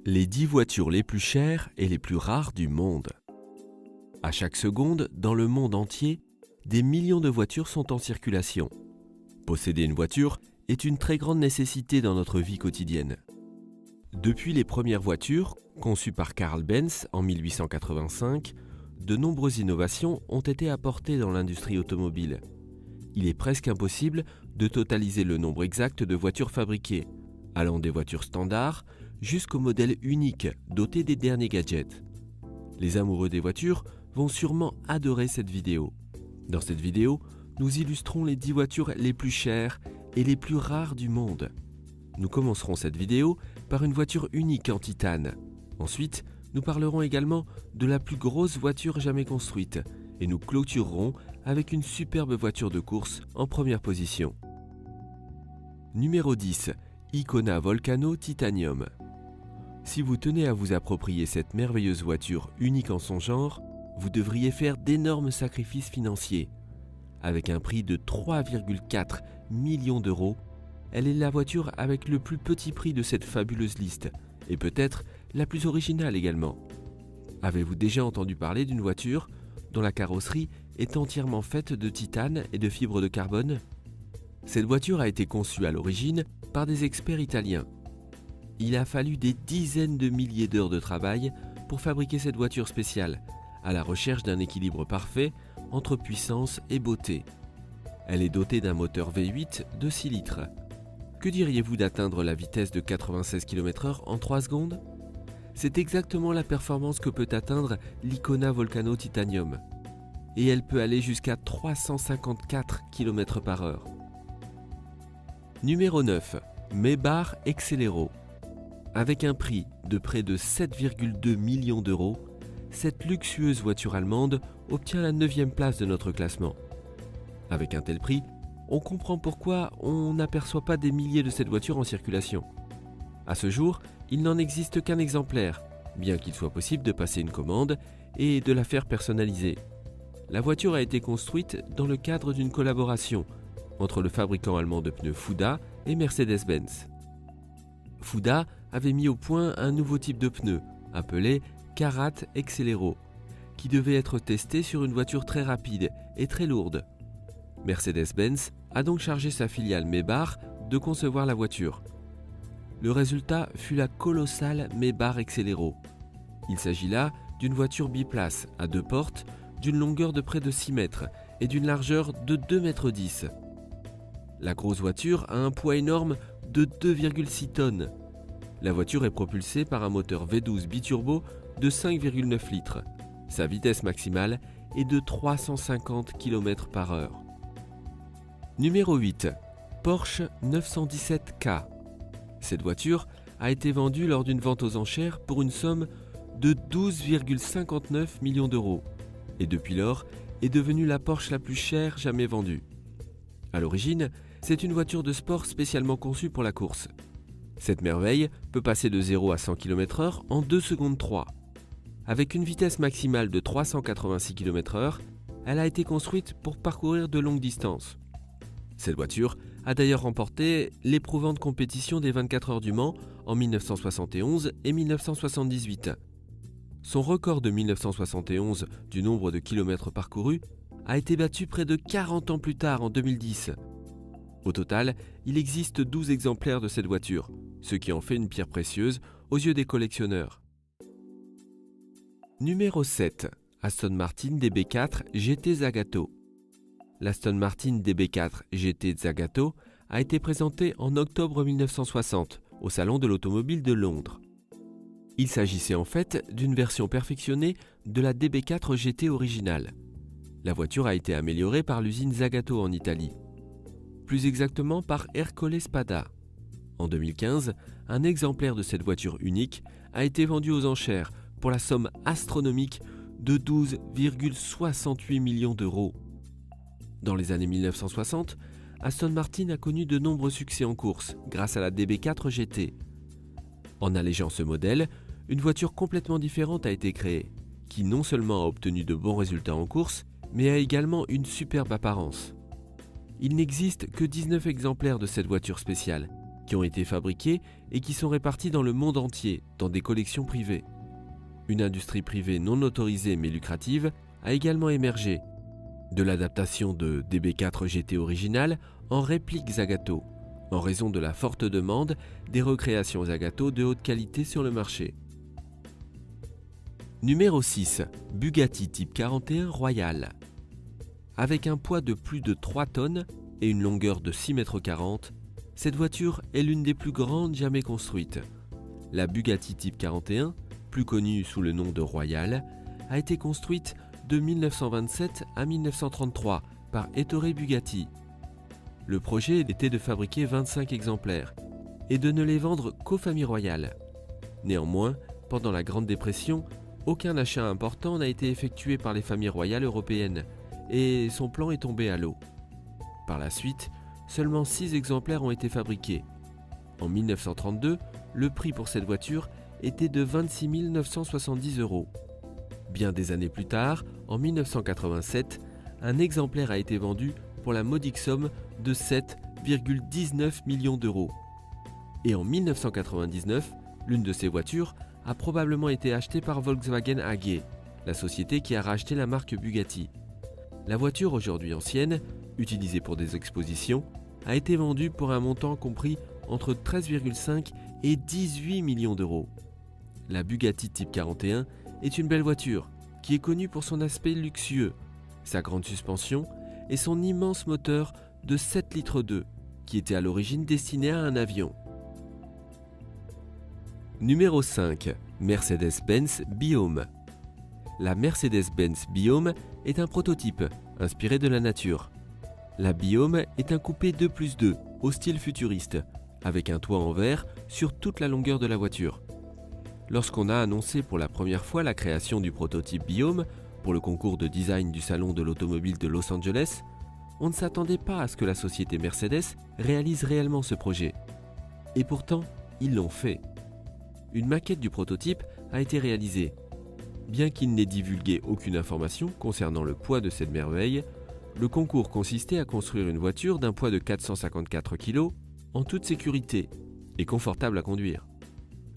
Les 10 voitures les plus chères et les plus rares du monde. À chaque seconde, dans le monde entier, des millions de voitures sont en circulation. Posséder une voiture est une très grande nécessité dans notre vie quotidienne. Depuis les premières voitures, conçues par Carl Benz en 1885, de nombreuses innovations ont été apportées dans l'industrie automobile. Il est presque impossible de totaliser le nombre exact de voitures fabriquées, allant des voitures standards jusqu'aux modèles uniques dotés des derniers gadgets. Les amoureux des voitures vont sûrement adorer cette vidéo. Dans cette vidéo, nous illustrons les 10 voitures les plus chères et les plus rares du monde. Nous commencerons cette vidéo par une voiture unique en titane. Ensuite, nous parlerons également de la plus grosse voiture jamais construite et nous clôturerons avec une superbe voiture de course en première position. Numéro 10. Icona Volcano Titanium. Si vous tenez à vous approprier cette merveilleuse voiture unique en son genre, vous devriez faire d'énormes sacrifices financiers. Avec un prix de 3,4 millions d'euros, elle est la voiture avec le plus petit prix de cette fabuleuse liste, et peut-être la plus originale également. Avez-vous déjà entendu parler d'une voiture dont la carrosserie est entièrement faite de titane et de fibres de carbone? Cette voiture a été conçue à l'origine par des experts italiens. Il a fallu des dizaines de milliers d'heures de travail pour fabriquer cette voiture spéciale, à la recherche d'un équilibre parfait entre puissance et beauté. Elle est dotée d'un moteur V8 de 6 litres. Que diriez-vous d'atteindre la vitesse de 96 km/h en 3 secondes? C'est exactement la performance que peut atteindre l'Icona Volcano Titanium. Et elle peut aller jusqu'à 354 km/h. Numéro 9. Maybach Exelero. Avec un prix de près de 7,2 millions d'euros, cette luxueuse voiture allemande obtient la 9e place de notre classement. Avec un tel prix, on comprend pourquoi on n'aperçoit pas des milliers de cette voiture en circulation. À ce jour, il n'en existe qu'un exemplaire, bien qu'il soit possible de passer une commande et de la faire personnaliser. La voiture a été construite dans le cadre d'une collaboration entre le fabricant allemand de pneus Fuda et Mercedes-Benz. Fuda avait mis au point un nouveau type de pneu, appelé Karat Exelero, qui devait être testé sur une voiture très rapide et très lourde. Mercedes-Benz a donc chargé sa filiale Maybach de concevoir la voiture. Le résultat fut la colossale Maybach Exelero. Il s'agit là d'une voiture biplace à 2 portes, d'une longueur de près de 6 mètres et d'une largeur de 2,10 m. La grosse voiture a un poids énorme de 2,6 tonnes. La voiture est propulsée par un moteur V12 biturbo de 5,9 litres. Sa vitesse maximale est de 350 km/h. Numéro 8. Porsche 917K. Cette voiture a été vendue lors d'une vente aux enchères pour une somme de 12,59 millions d'euros et depuis lors est devenue la Porsche la plus chère jamais vendue. À l'origine, c'est une voiture de sport spécialement conçue pour la course. Cette merveille peut passer de 0 à 100 km/h en 2 secondes 3. Avec une vitesse maximale de 386 km/h, elle a été construite pour parcourir de longues distances. Cette voiture a d'ailleurs remporté l'éprouvante compétition des 24 heures du Mans en 1971 et 1978. Son record de 1971 du nombre de kilomètres parcourus a été battu près de 40 ans plus tard en 2010. Au total, il existe 12 exemplaires de cette voiture, ce qui en fait une pierre précieuse aux yeux des collectionneurs. Numéro 7. Aston Martin DB4 GT Zagato. L'Aston Martin DB4 GT Zagato a été présenté en octobre 1960 au Salon de l'Automobile de Londres. Il s'agissait en fait d'une version perfectionnée de la DB4 GT originale. La voiture a été améliorée par l'usine Zagato en Italie. Plus exactement par Ercole Spada. En 2015, un exemplaire de cette voiture unique a été vendu aux enchères pour la somme astronomique de 12,68 millions d'euros. Dans les années 1960, Aston Martin a connu de nombreux succès en course grâce à la DB4 GT. En allégeant ce modèle, une voiture complètement différente a été créée, qui non seulement a obtenu de bons résultats en course, mais a également une superbe apparence. Il n'existe que 19 exemplaires de cette voiture spéciale, qui ont été fabriquées et qui sont réparties dans le monde entier, dans des collections privées. Une industrie privée non autorisée mais lucrative a également émergé, de l'adaptation de DB4 GT original en réplique Zagato, en raison de la forte demande des recréations Zagato de haute qualité sur le marché. Numéro 6. Bugatti Type 41 Royal. Avec un poids de plus de 3 tonnes et une longueur de 6,40 m, cette voiture est l'une des plus grandes jamais construites. La Bugatti Type 41, plus connue sous le nom de Royal, a été construite de 1927 à 1933 par Ettore Bugatti. Le projet était de fabriquer 25 exemplaires et de ne les vendre qu'aux familles royales. Néanmoins, pendant la Grande Dépression, aucun achat important n'a été effectué par les familles royales européennes et son plan est tombé à l'eau. Par la suite, seulement 6 exemplaires ont été fabriqués. En 1932, le prix pour cette voiture était de 26 970 €. Bien des années plus tard, en 1987, un exemplaire a été vendu pour la modique somme de 7,19 millions d'euros. Et en 1999, l'une de ces voitures a probablement été achetée par Volkswagen AG, la société qui a racheté la marque Bugatti. La voiture, aujourd'hui ancienne, utilisée pour des expositions, a été vendue pour un montant compris entre 13,5 et 18 millions d'euros. La Bugatti Type 41 est une belle voiture qui est connue pour son aspect luxueux, sa grande suspension et son immense moteur de 7,2 litres qui était à l'origine destiné à un avion. Numéro 5. Mercedes-Benz Biome. La Mercedes-Benz Biome est un prototype inspiré de la nature. La Biome est un coupé 2+2 au style futuriste, avec un toit en verre sur toute la longueur de la voiture. Lorsqu'on a annoncé pour la première fois la création du prototype Biome pour le concours de design du Salon de l'Automobile de Los Angeles, on ne s'attendait pas à ce que la société Mercedes réalise réellement ce projet. Et pourtant, ils l'ont fait. Une maquette du prototype a été réalisée. Bien qu'il n'ait divulgué aucune information concernant le poids de cette merveille, le concours consistait à construire une voiture d'un poids de 454 kg en toute sécurité et confortable à conduire.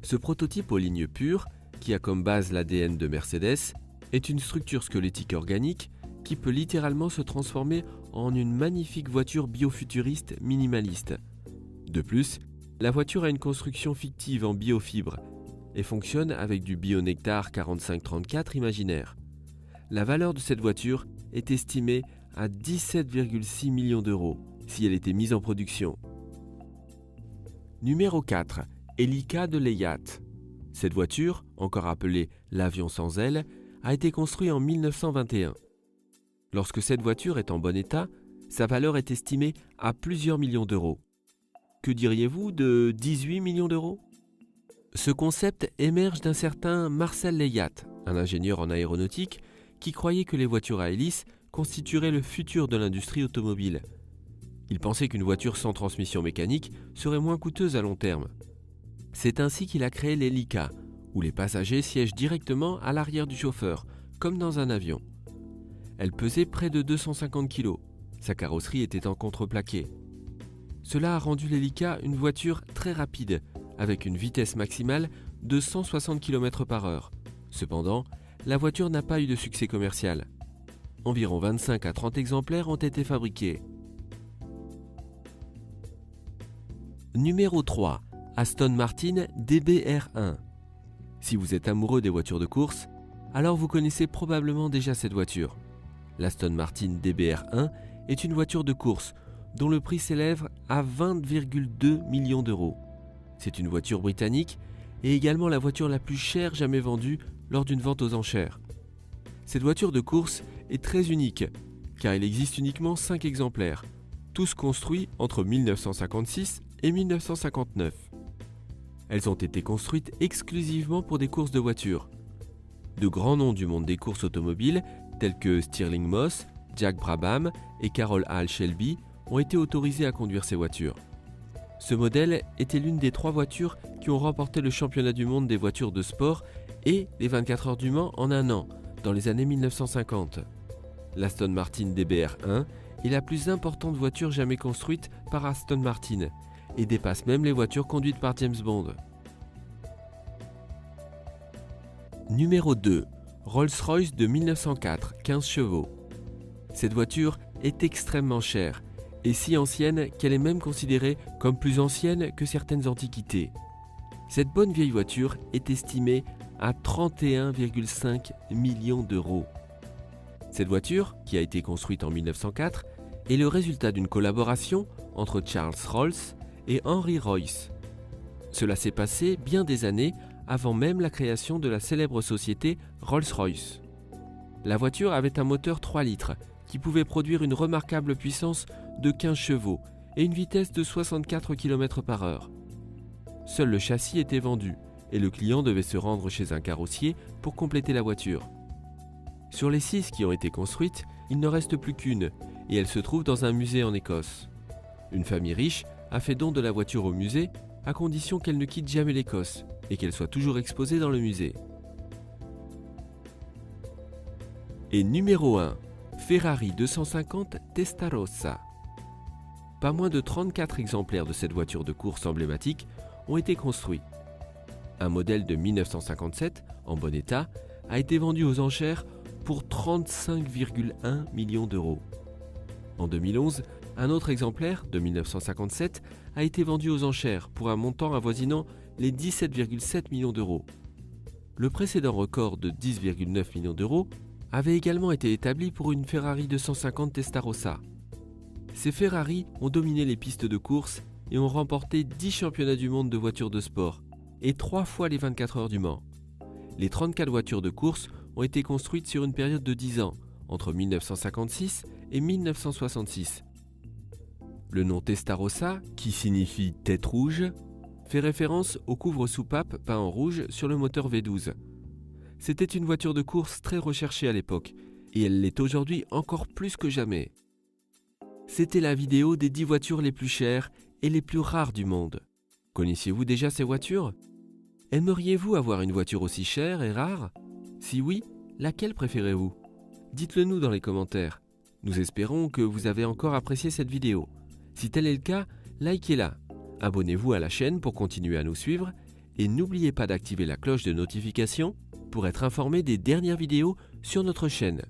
Ce prototype aux lignes pures, qui a comme base l'ADN de Mercedes, est une structure squelettique organique qui peut littéralement se transformer en une magnifique voiture biofuturiste minimaliste. De plus, la voiture a une construction fictive en biofibre et fonctionne avec du Bionectar 4534 imaginaire. La valeur de cette voiture est estimée à 17,6 millions d'euros si elle était mise en production. Numéro 4. Elica de Leyat. Cette voiture, encore appelée l'avion sans aile, a été construite en 1921. Lorsque cette voiture est en bon état, sa valeur est estimée à plusieurs millions d'euros. Que diriez-vous de 18 millions d'euros ? Ce concept émerge d'un certain Marcel Leyat, un ingénieur en aéronautique qui croyait que les voitures à hélice constitueraient le futur de l'industrie automobile. Il pensait qu'une voiture sans transmission mécanique serait moins coûteuse à long terme. C'est ainsi qu'il a créé l'Elica, où les passagers siègent directement à l'arrière du chauffeur, comme dans un avion. Elle pesait près de 250 kg. Sa carrosserie était en contreplaqué. Cela a rendu l'Elica une voiture très rapide, avec une vitesse maximale de 160 km/h. Cependant, la voiture n'a pas eu de succès commercial. Environ 25 à 30 exemplaires ont été fabriqués. Numéro 3. Aston Martin DBR1. Si vous êtes amoureux des voitures de course, alors vous connaissez probablement déjà cette voiture. L'Aston Martin DBR1 est une voiture de course dont le prix s'élève à 20,2 millions d'euros. C'est une voiture britannique et également la voiture la plus chère jamais vendue lors d'une vente aux enchères. Cette voiture de course est très unique car il existe uniquement 5 exemplaires, tous construits entre 1956 et 1959. Elles ont été construites exclusivement pour des courses de voitures. De grands noms du monde des courses automobiles tels que Stirling Moss, Jack Brabham et Carroll Hall Shelby ont été autorisés à conduire ces voitures. Ce modèle était l'une des 3 voitures qui ont remporté le championnat du monde des voitures de sport et les 24 heures du Mans en un an, dans les années 1950. L'Aston Martin DBR1 est la plus importante voiture jamais construite par Aston Martin et dépasse même les voitures conduites par James Bond. Numéro 2. Rolls-Royce de 1904, 15 chevaux. Cette voiture est extrêmement chère et si ancienne qu'elle est même considérée comme plus ancienne que certaines antiquités. Cette bonne vieille voiture est estimée à 31,5 millions d'euros. Cette voiture, qui a été construite en 1904, est le résultat d'une collaboration entre Charles Rolls et Henry Royce. Cela s'est passé bien des années avant même la création de la célèbre société Rolls-Royce. La voiture avait un moteur 3 litres qui pouvait produire une remarquable puissance de 15 chevaux et une vitesse de 64 km/h. Seul le châssis était vendu et le client devait se rendre chez un carrossier pour compléter la voiture. Sur les 6 qui ont été construites, il n'en reste plus qu'une et elle se trouve dans un musée en Écosse. Une famille riche a fait don de la voiture au musée à condition qu'elle ne quitte jamais l'Écosse et qu'elle soit toujours exposée dans le musée. Et numéro 1, Ferrari 250 Testarossa. Pas moins de 34 exemplaires de cette voiture de course emblématique ont été construits. Un modèle de 1957, en bon état, a été vendu aux enchères pour 35,1 millions d'euros. En 2011, un autre exemplaire, de 1957, a été vendu aux enchères pour un montant avoisinant les 17,7 millions d'euros. Le précédent record de 10,9 millions d'euros avait également été établi pour une Ferrari 250 Testarossa. Ces Ferrari ont dominé les pistes de course et ont remporté 10 championnats du monde de voitures de sport et 3 fois les 24 heures du Mans. Les 34 voitures de course ont été construites sur une période de 10 ans, entre 1956 et 1966. Le nom Testarossa, qui signifie « tête rouge », fait référence au couvre-soupape peint en rouge sur le moteur V12. C'était une voiture de course très recherchée à l'époque, et elle l'est aujourd'hui encore plus que jamais. C'était la vidéo des 10 voitures les plus chères et les plus rares du monde. Connaissiez-vous déjà ces voitures? Aimeriez-vous avoir une voiture aussi chère et rare? Si oui, laquelle préférez-vous? Dites-le nous dans les commentaires. Nous espérons que vous avez encore apprécié cette vidéo. Si tel est le cas, likez-la. Abonnez-vous à la chaîne pour continuer à nous suivre et n'oubliez pas d'activer la cloche de notification pour être informé des dernières vidéos sur notre chaîne.